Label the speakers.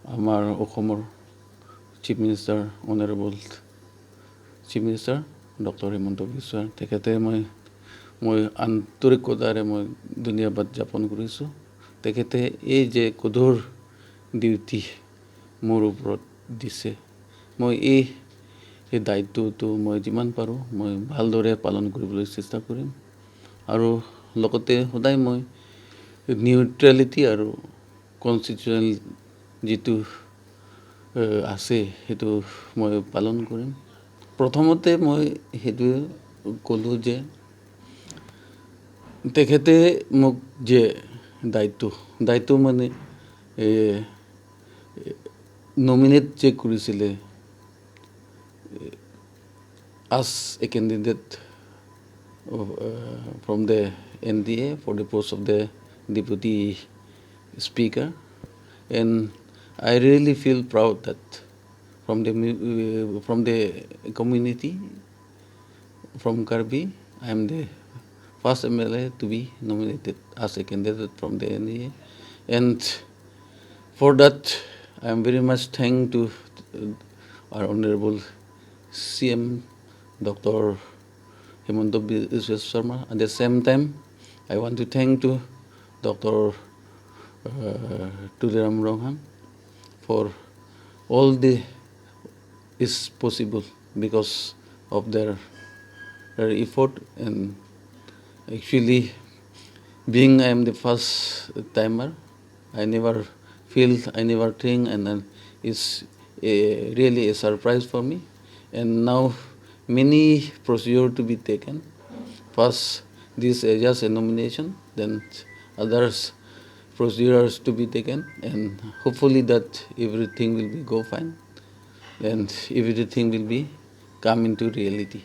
Speaker 1: আমাৰ অসমৰ chief minister honourable chief minister doctor Himanta Biswa তেখেতে মই আন্তৰিকতাৰে মই ধন্যবাদ জ্ঞাপন কৰিছোঁ। তেখেতে এই যে কঠোৰ ডিউটি মোৰ ওপৰত দিছে, মই এই দায়িত্বটো মই যিমান পাৰোঁ মই ভালদৰে পালন কৰিবলৈ চেষ্টা কৰিম। আৰু লগতে সদায় মই নিউট্ৰেলিটি আৰু কনষ্টিটিউচনেল যিটো আছে সেইটো মই পালন কৰিম। প্ৰথমতে মই সেইটোৱে ক'লোঁ যে তেখেতে মোক যে দায়িত্ব মানে নমিনেট যে কৰিছিলে as a candidate from the NDA for the post of the Deputy Speaker. And I really feel proud that from the community, from Karbi, I am the first MLA to be nominated as a candidate from the NDA. And for that, I am very much thankful to our Honorable CM, Dr. Himanta Biswa Sharma. At the same time, I want to thank to Dr. Tuliram Rohan for all the is possible because of their effort. And actually, being I am the first timer, I never think, and then it's really a surprise for me. And now many procedure to be taken. First, this is just a nomination, then others procedures to be taken, and hopefully that everything will be go fine, and everything will be come into reality.